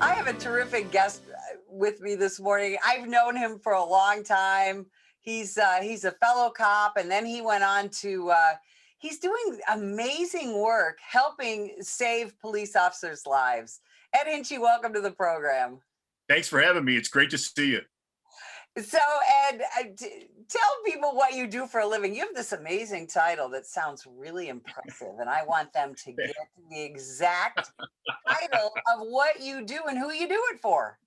I have a terrific guest with me this morning. I've known him for a long time. He's a fellow cop, and then he went on to he's doing amazing work helping save police officers' lives. Ed Hinchey, welcome to the program. Thanks for having me. It's great to see you. So, Ed, tell people what you do for a living. You have this amazing title that sounds really impressive, and I want them to get the exact title of what you do and who you do it for.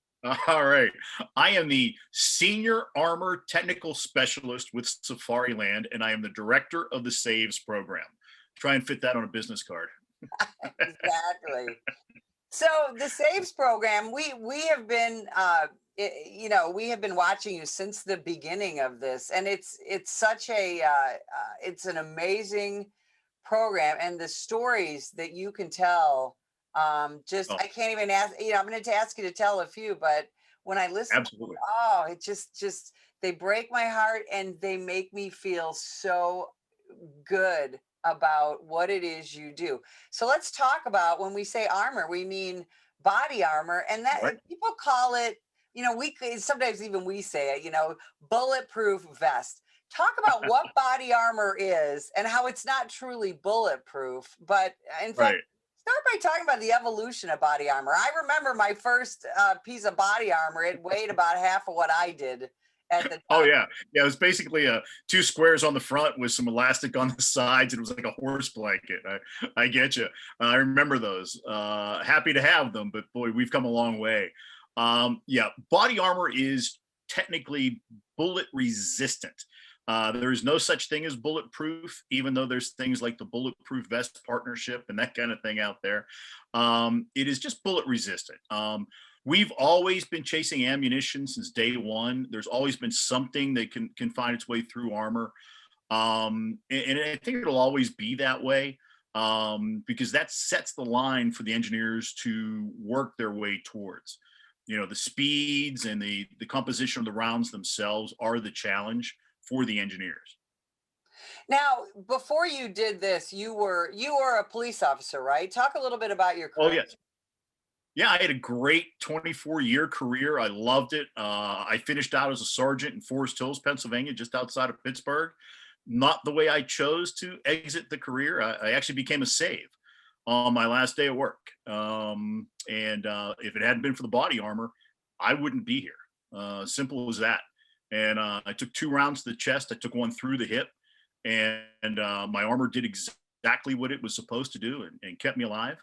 All right. I am the Senior Armor Technical Specialist with Safariland, and I am the Director of the SAVES program. Try and fit that on a business card. Exactly. So the SAVES program, we have been, we have been watching you since the beginning of this, and it's such a it's an amazing program, and the stories that you can tell, just Oh, I can't even ask. I'm going to ask you to tell a few, but when I listen, absolutely. oh, it just they break my heart, and they make me feel so good about what it is you do. So let's talk about, when we say armor, we mean body armor, and that Right. people call it, sometimes even we say it, bulletproof vest. Talk about what body armor is and how it's not truly bulletproof, but in fact, Right. start by talking about the evolution of body armor. I remember my first piece of body armor. It weighed about half of what I did at the Oh, time. yeah. Yeah. It was basically two squares on the front with some elastic on the sides. It was like a horse blanket. I get you. I remember those. Happy to have them, but boy, we've come a long way. Yeah. Body armor is technically bullet resistant. There is no such thing as bulletproof, even though there's things like the Bulletproof Vest Partnership and that kind of thing out there. It is just bullet resistant. We've always been chasing ammunition since day one. There's always been something that can find its way through armor, and I think it'll always be that way, because that sets the line for the engineers to work their way towards. The speeds and the composition of the rounds themselves are the challenge for the engineers. Now, before you did this, you were a police officer, right? Talk a little bit about your Oh career. yes. Yeah, I had a great 24-year career. I loved it. I finished out as a sergeant in Forest Hills, Pennsylvania, just outside of Pittsburgh. Not the way I chose to exit the career. I actually became a save on my last day of work. And if it hadn't been for the body armor, I wouldn't be here. Simple as that. And I took 2 rounds to the chest. I took one through the hip, and my armor did exactly what it was supposed to do, and kept me alive.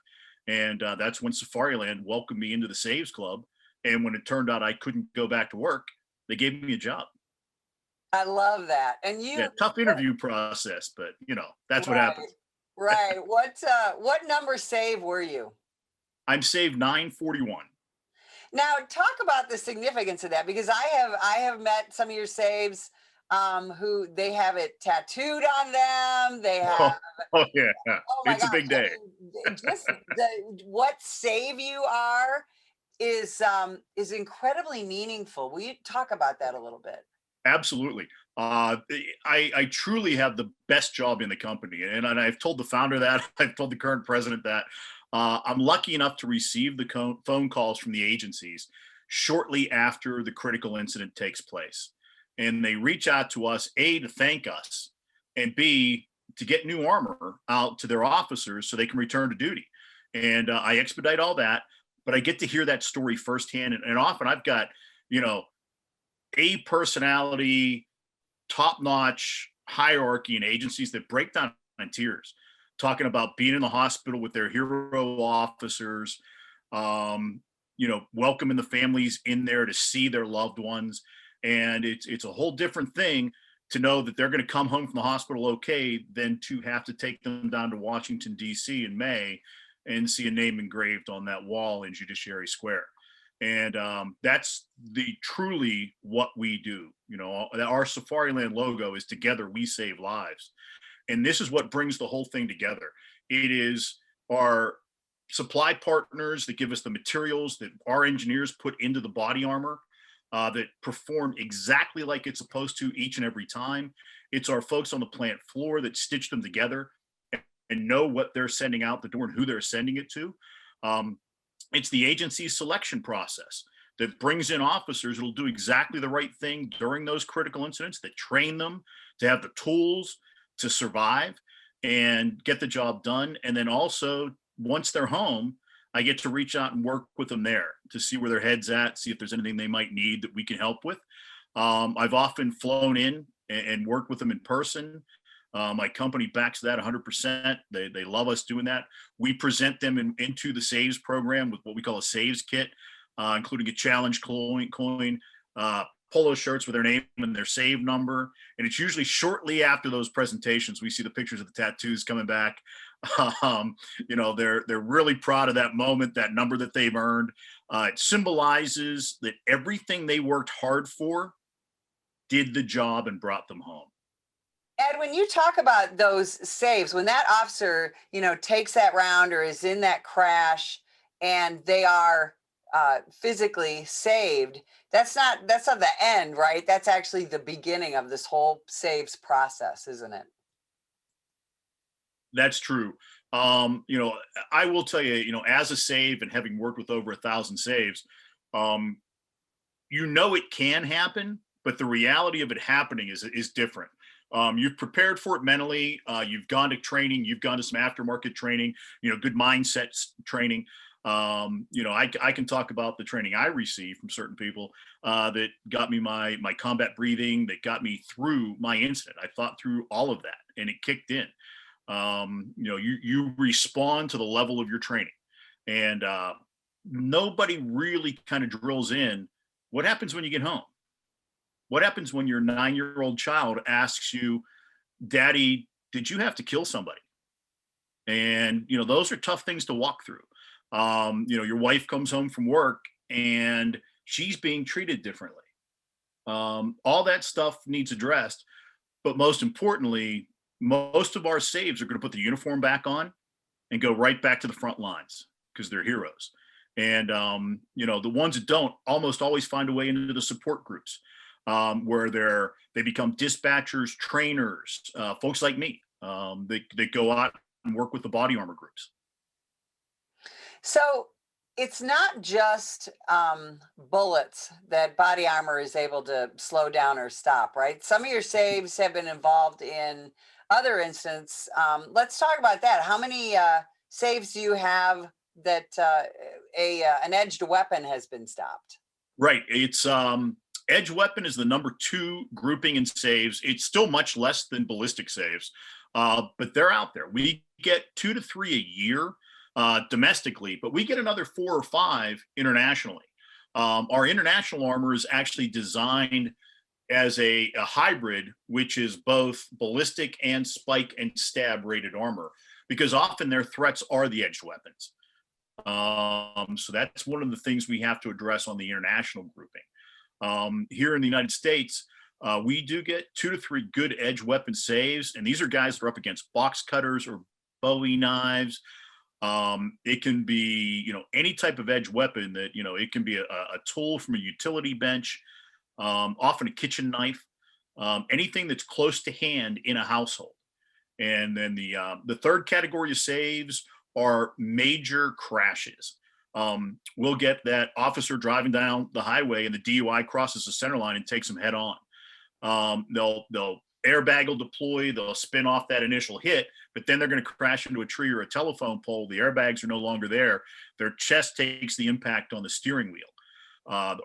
And that's when Safariland welcomed me into the Saves Club. And when it turned out I couldn't go back to work, they gave me a job. I love that. And Yeah, tough interview process, but that's what right, happens. right. What number save were you? I'm saved 941. Now, talk about the significance of that, because I have met some of your saves, who they have it tattooed on them. They have, Oh, oh yeah, oh my it's a gosh, big I day. mean, just what save you are is incredibly meaningful. Will you talk about that a little bit? Absolutely. I truly have the best job in the company, and I've told the founder that. I've told the current president that. I'm lucky enough to receive the phone calls from the agencies shortly after the critical incident takes place, and they reach out to us, A, to thank us, and B, to get new armor out to their officers so they can return to duty. And I expedite all that, but I get to hear that story firsthand, and often I've got you know A personality, top notch hierarchy and agencies that break down in tears, talking about being in the hospital with their hero officers, welcoming the families in there to see their loved ones. And it's a whole different thing to know that they're going to come home from the hospital okay than to have to take them down to Washington, D.C. in May and see a name engraved on that wall in Judiciary Square. And that's the truly what we do. Our Safariland logo is "Together We Save Lives," and this is what brings the whole thing together. It is our supply partners that give us the materials that our engineers put into the body armor, that perform exactly like it's supposed to each and every time. It's our folks on the plant floor that stitch them together and know what they're sending out the door and who they're sending it to. Um, It's the agency's selection process that brings in officers that'll do exactly the right thing during those critical incidents, that train them to have the tools to survive and get the job done. And then also, once they're home, I get to reach out and work with them there to see where their head's at, see if there's anything they might need that we can help with. I've often flown in and worked with them in person. My company backs that 100%. They love us doing that. We present them into the Saves program with what we call a Saves kit, including a challenge coin, polo shirts with their name and their save number. And it's usually shortly after those presentations, we see the pictures of the tattoos coming back. They're really proud of that moment, that number that they've earned. It symbolizes that everything they worked hard for did the job and brought them home. Ed, when you talk about those saves, when that officer, takes that round or is in that crash and they are physically saved, that's not the end, right? That's actually the beginning of this whole saves process, isn't it? That's true. I will tell you, as a save and having worked with over 1,000 saves, um, it can happen, but the reality of it happening is different. You've prepared for it mentally. You've gone to training. You've gone to some aftermarket training. Good mindset training. I can talk about the training I received from certain people that got me my combat breathing, that got me through my incident. I thought through all of that, and it kicked in. You respond to the level of your training, and nobody really kind of drills in what happens when you get home. What happens when your 9-year-old child asks you, Daddy, did you have to kill somebody? And, those are tough things to walk through. Your wife comes home from work and she's being treated differently. All that stuff needs addressed. But most importantly, most of our saves are going to put the uniform back on and go right back to the front lines because they're heroes. And, the ones that don't almost always find a way into the support groups. Where they become dispatchers, trainers, folks like me. They go out and work with the body armor groups. So it's not just bullets that body armor is able to slow down or stop, right? Some of your saves have been involved in other incidents. Let's talk about that. How many saves do you have that an edged weapon has been stopped? Right. It's edge weapon is the number 2 grouping in saves. It's still much less than ballistic saves, but they're out there. We get 2 to 3 a year domestically, but we get another 4 or 5 internationally. Our international armor is actually designed as a hybrid, which is both ballistic and spike and stab rated armor, because often their threats are the edged weapons. So that's one of the things we have to address on the international grouping. Here in the United States, we do get 2 to 3 good edge weapon saves, and these are guys that are up against box cutters or Bowie knives. It can be, any type of edge weapon that, it can be a tool from a utility bench, often a kitchen knife, anything that's close to hand in a household. And then the third category of saves are major crashes. We'll get that officer driving down the highway and the DUI crosses the center line and takes them head on. They'll airbag will deploy, they'll spin off that initial hit, but then they're going to crash into a tree or a telephone pole. The airbags are no longer there. Their chest takes the impact on the steering wheel,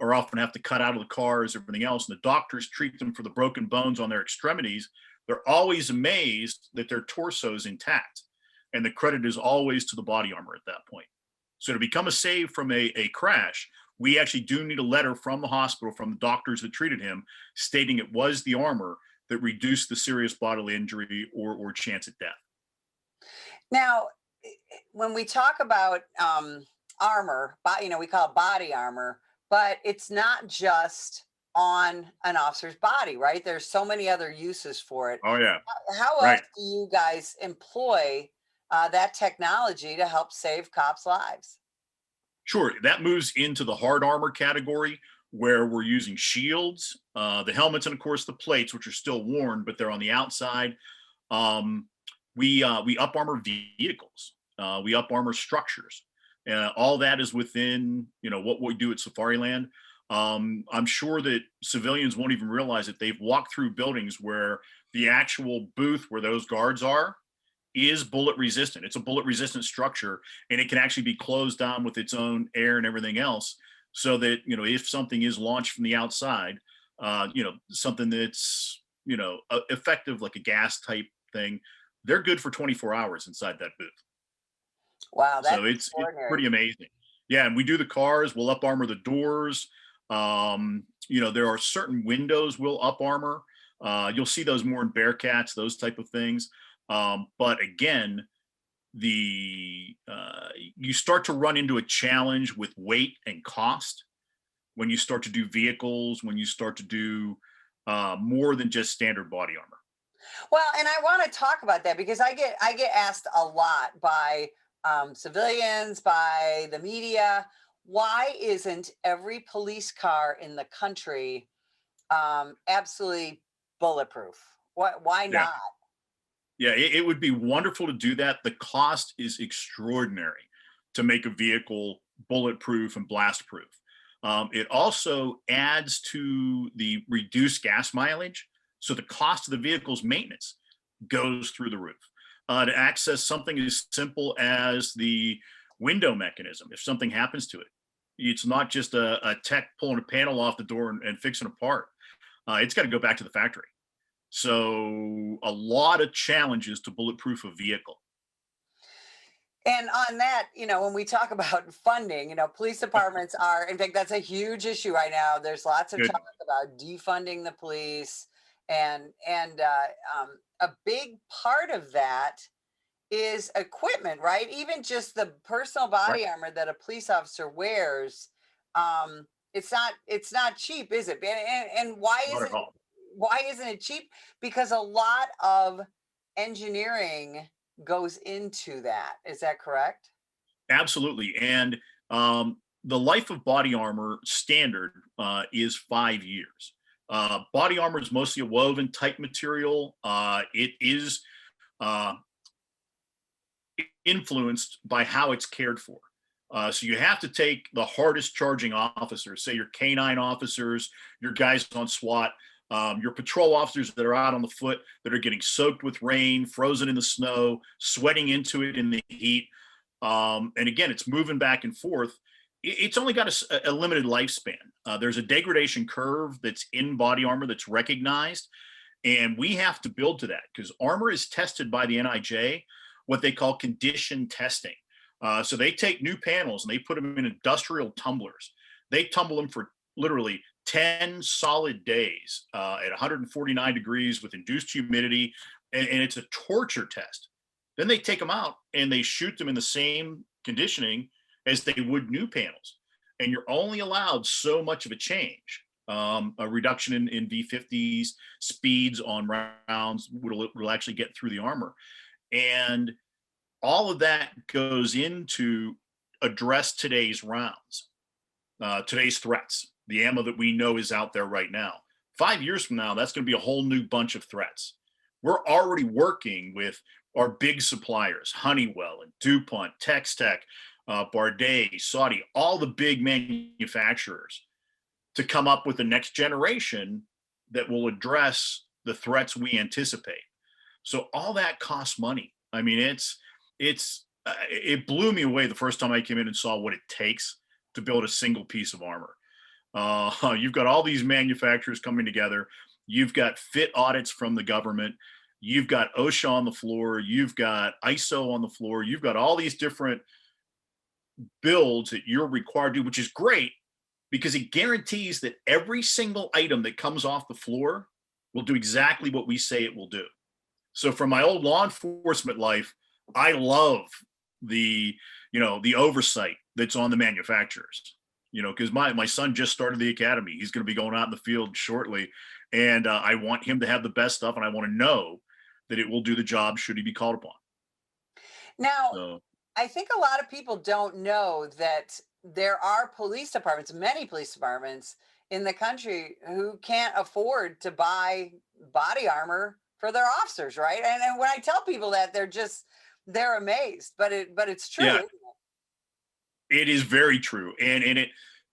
or often have to cut out of the cars, everything else. And the doctors treat them for the broken bones on their extremities. They're always amazed that their torso is intact. And the credit is always to the body armor at that point. So to become a save from a crash, we actually do need a letter from the hospital, from the doctors that treated him, stating it was the armor that reduced the serious bodily injury or chance at death. Now, when we talk about armor, we call it body armor, but it's not just on an officer's body, right? There's so many other uses for it. Oh, yeah. How Right. else do you guys employ that technology to help save cops' lives? Sure. That moves into the hard armor category, where we're using shields, the helmets, and of course the plates, which are still worn, but they're on the outside. We up armor vehicles. We up armor structures. All that is within, what we do at Safariland. I'm sure that civilians won't even realize that they've walked through buildings where the actual booth where those guards are is bullet resistant. It's a bullet resistant structure, and it can actually be closed down with its own air and everything else, so that if something is launched from the outside, something that's effective, like a gas type thing, they're good for 24 hours inside that booth. Wow, So that's it's extraordinary. pretty amazing. Yeah, and we do the cars. We'll up armor the doors. There are certain windows we'll up armor. You'll see those more in Bearcats, those type of things. But again, the you start to run into a challenge with weight and cost when you start to do vehicles, when you start to do more than just standard body armor. Well, and I want to talk about that because I get asked a lot by civilians, by the media, why isn't every police car in the country absolutely bulletproof? Why Yeah. not? Yeah, it would be wonderful to do that. The cost is extraordinary to make a vehicle bulletproof and blast proof. It also adds to the reduced gas mileage. So the cost of the vehicle's maintenance goes through the roof. To access something as simple as the window mechanism, if something happens to it, it's not just a tech pulling a panel off the door and fixing a part. It's got to go back to the factory. So a lot of challenges to bulletproof a vehicle. And on that, when we talk about funding, police departments are, in fact, that's a huge issue right now. There's lots of Good. talk about defunding the police, and a big part of that is equipment, right? Even just the personal Right. body armor that a police officer wears, it's not cheap, is it? And Not at all. why isn't it cheap? Because a lot of engineering goes into that. Is that correct? Absolutely. And the life of body armor standard is 5 years. Body armor is mostly a woven type material. It is uh, influenced by how it's cared for. So you have to take the hardest charging officers, say your canine officers, your guys on SWAT, your patrol officers that are out on the foot that are getting soaked with rain, frozen in the snow, sweating into it in the heat. And again, it's moving back and forth. It's only got a limited lifespan. There's a degradation curve that's in body armor that's recognized, and we have to build to that because armor is tested by the NIJ, what they call condition testing. So they take new panels and they put them in industrial tumblers. They tumble them for literally 10 solid days at 149 degrees with induced humidity, and it's a torture test. Then they take them out and they shoot them in the same conditioning as they would new panels. And you're only allowed so much of a change. A reduction in V50s, speeds on rounds will actually get through the armor. And all of that goes into address today's rounds, today's threats, the ammo that we know is out there right now. 5 years from now, that's going to be a whole new bunch of threats. We're already working with our big suppliers, Honeywell and DuPont, Tex Tech, Bardet, Saudi, all the big manufacturers to come up with the next generation that will address the threats we anticipate. So all that costs money. I mean, it blew me away the first time I came in and saw what it takes to build a single piece of armor. You've got all these manufacturers coming together. You've got fit audits from the government. You've got OSHA on the floor. You've got ISO on the floor. You've got all these different builds that you're required to do, which is great because it guarantees that every single item that comes off the floor will do exactly what we say it will do. So from my old law enforcement life, I love the oversight that's on the manufacturers, because my son just started the academy. He's going to be going out in the field shortly. And I want him to have the best stuff. And I want to know that it will do the job should he be called upon. Now, So I think a lot of people don't know that there are police departments, many police departments in the country who can't afford to buy body armor for their officers, right? And when I tell people that, they're amazed, but it's true. yeah, Isn't it? It is very true.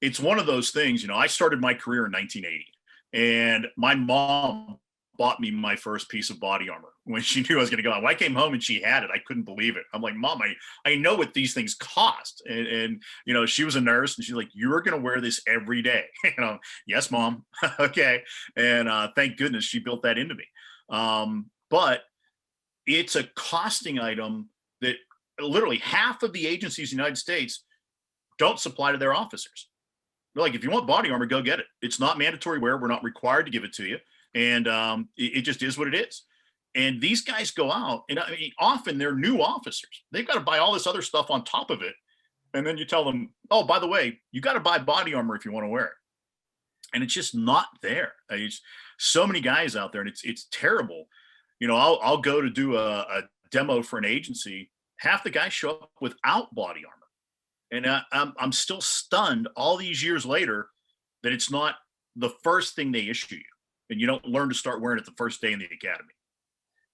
It's one of those things, you know, I started my career in 1980 and my mom bought me my first piece of body armor when she knew I was going to go out. When I came home and she had it, I couldn't believe it. I'm like, Mom, I know what these things cost. And, you know, she was a nurse and she's like, you're going to wear this every day. You know, yes, Mom. Okay. And thank goodness she built that into me. But it's a costing item that literally half of the agencies in the United States don't supply to their officers. They're like, if you want body armor, go get it. It's not mandatory wear. We're not required to give it to you. And it just is what it is. And these guys go out, and I mean, often they're new officers. They've got to buy all this other stuff on top of it. And then you tell them, oh, by the way, you got to buy body armor if you want to wear it. And it's just not there. It's so many guys out there, and it's terrible. You know, I'll go to do a demo for an agency. Half the guys show up without body armor. And I'm still stunned all these years later that it's not the first thing they issue you, and you don't learn to start wearing it the first day in the academy.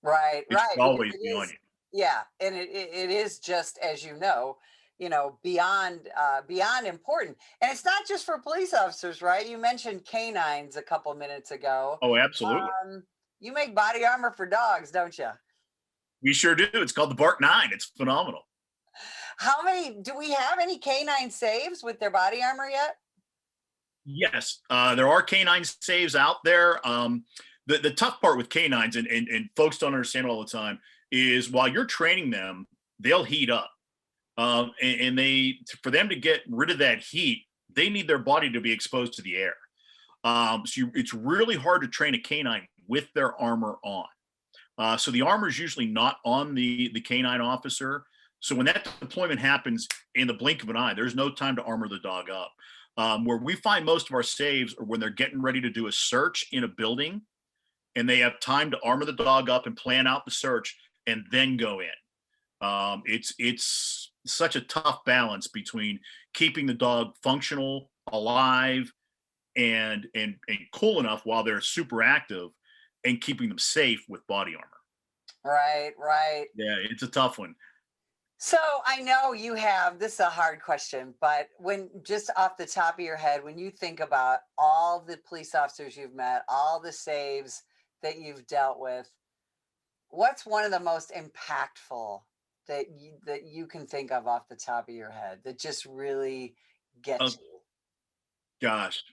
Right, It right. should Because always it be on is, you. yeah, and it is just as you know, beyond important. And it's not just for police officers, right? You mentioned canines a couple minutes ago. Oh, absolutely. Um, you make body armor for dogs, don't you? We sure do. It's called the Bark Nine. It's phenomenal. How many do we have any canine saves with their body armor yet? Yes, there are canine saves out there. The tough part with canines, and folks don't understand it all the time, is while you're training them, they'll heat up. And they, for them to get rid of that heat, they need their body to be exposed to the air. It's really hard to train a canine with their armor on. So the armor is usually not on the canine officer. So when that deployment happens in the blink of an eye, there's no time to armor the dog up. Where we find most of our saves are when they're getting ready to do a search in a building and they have time to armor the dog up and plan out the search and then go in. It's such a tough balance between keeping the dog functional, alive, and cool enough while they're super active, and keeping them safe with body armor. Right, right. Yeah, it's a tough one. So I know you have, this is a hard question, but when just off the top of your head, when you think about all the police officers you've met, all the saves that you've dealt with, what's one of the most impactful that you can think of off the top of your head that just really Oh gets you? gosh,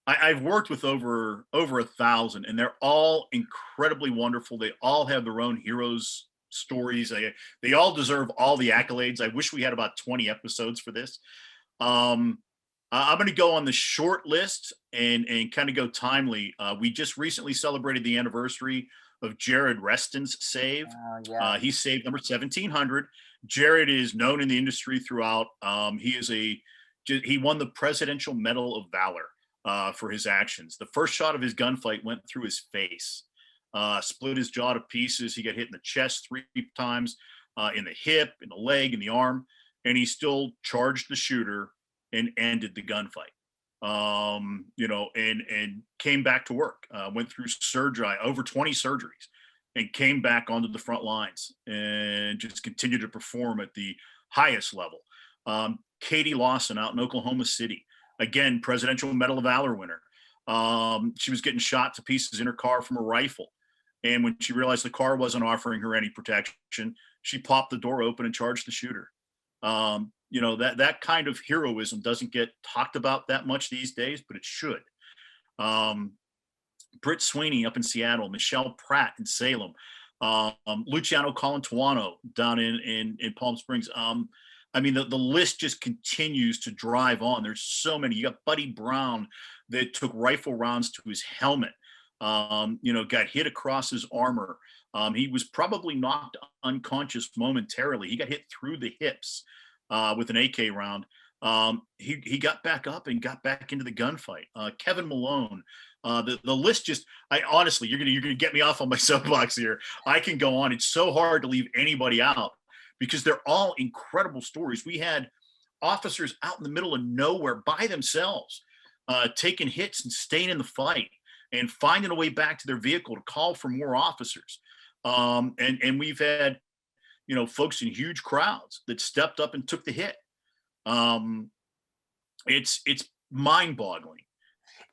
I've worked with over 1,000, and they're all incredibly wonderful. They all have their own heroes stories. They all deserve all the accolades. I wish we had about 20 episodes for this. Um, I'm going to go on the short list and kind of go timely. We just recently celebrated the anniversary of Jared Reston's save. Oh yeah. He saved number 1700. Jared is known in the industry throughout. He won the Presidential Medal of Valor for his actions. The first shot of his gunfight went through his face, split his jaw to pieces. He got hit in the chest 3 times, in the hip, in the leg, in the arm, and he still charged the shooter and ended the gunfight. You know, and came back to work. Went through surgery, over 20 surgeries, and came back onto the front lines and just continued to perform at the highest level. Katie Lawson out in Oklahoma City, again, Presidential Medal of Valor winner. She was getting shot to pieces in her car from a rifle. And when she realized the car wasn't offering her any protection, she popped the door open and charged the shooter. You know, that kind of heroism doesn't get talked about that much these days, but it should. Um, Britt Sweeney up in Seattle, Michelle Pratt in Salem, Luciano Colantuano down in Palm Springs. I mean, the list just continues to drive on. There's so many. You got Buddy Brown that took rifle rounds to his helmet, you know, got hit across his armor. He was probably knocked unconscious momentarily. He got hit through the hips with an AK round. He got back up and got back into the gunfight. Kevin Malone. The list just, I honestly, you're gonna get me off on my soapbox here. I can go on. It's so hard to leave anybody out because they're all incredible stories. We had officers out in the middle of nowhere by themselves, taking hits and staying in the fight and finding a way back to their vehicle to call for more officers. And we've had, you know, folks in huge crowds that stepped up and took the hit. Um, it's mind-boggling.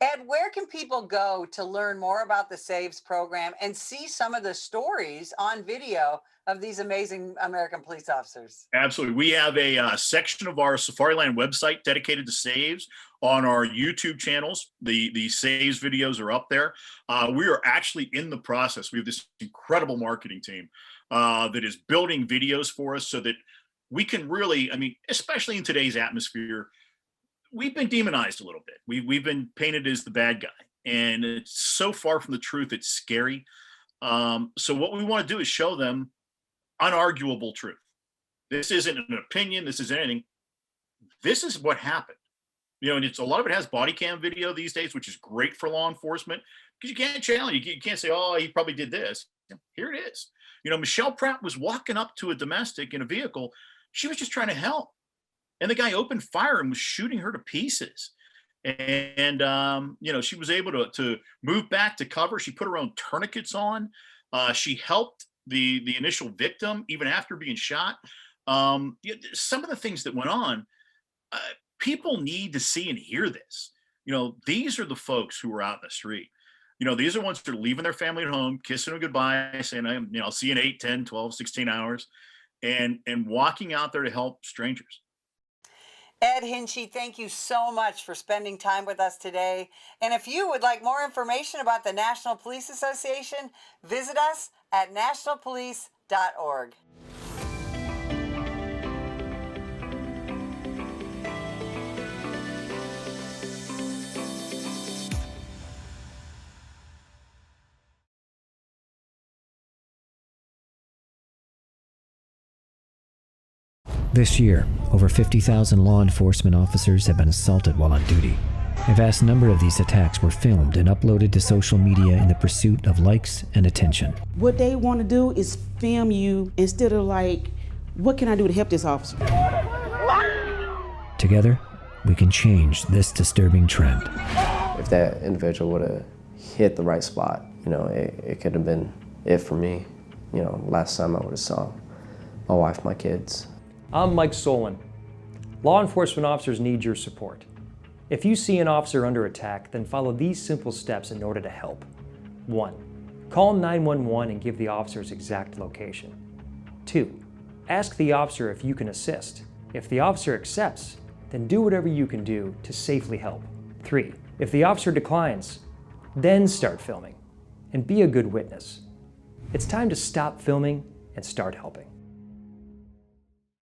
Ed, where can people go to learn more about the SAVES program and see some of the stories on video of these amazing American police officers? Absolutely. We have a section of our Safariland website dedicated to saves on our YouTube channels. The saves videos are up there. We are actually in the process. We have this incredible marketing team that is building videos for us so that we can really, I mean, especially in today's atmosphere, we've been demonized a little bit. We've been painted as the bad guy, and it's so far from the truth. It's scary. So what we want to do is show them unarguable truth. This isn't an opinion. This isn't anything. This is what happened. You know, and it's a lot of it has body cam video these days, which is great for law enforcement because you can't challenge. You can't say, "Oh, he probably did this." Here it is. You know, Michelle Pratt was walking up to a domestic in a vehicle. She was just trying to help, and the guy opened fire and was shooting her to pieces. And you know, she was able to move back to cover. She put her own tourniquets on. She helped the initial victim even after being shot. Some of the things that went on, people need to see and hear this. You know, these are the folks who are out in the street. You know, these are ones that are leaving their family at home, kissing them goodbye, saying, I'll see you in 8, 10, 12, 16 hours, and walking out there to help strangers. Ed Hinchey, thank you so much for spending time with us today. And if you would like more information about the National Police Association, visit us at nationalpolice.org. This year, over 50,000 law enforcement officers have been assaulted while on duty. A vast number of these attacks were filmed and uploaded to social media in the pursuit of likes and attention. What they want to do is film you instead of like, what can I do to help this officer? Together, we can change this disturbing trend. If that individual would have hit the right spot, you know, it could have been it for me. You know, last time I would have saw my wife, my kids. I'm Mike Solon. Law enforcement officers need your support. If you see an officer under attack, then follow these simple steps in order to help. 1. Call 911 and give the officer's exact location. 2. Ask the officer if you can assist. If the officer accepts, then do whatever you can do to safely help. 3. If the officer declines, then start filming and be a good witness. It's time to stop filming and start helping.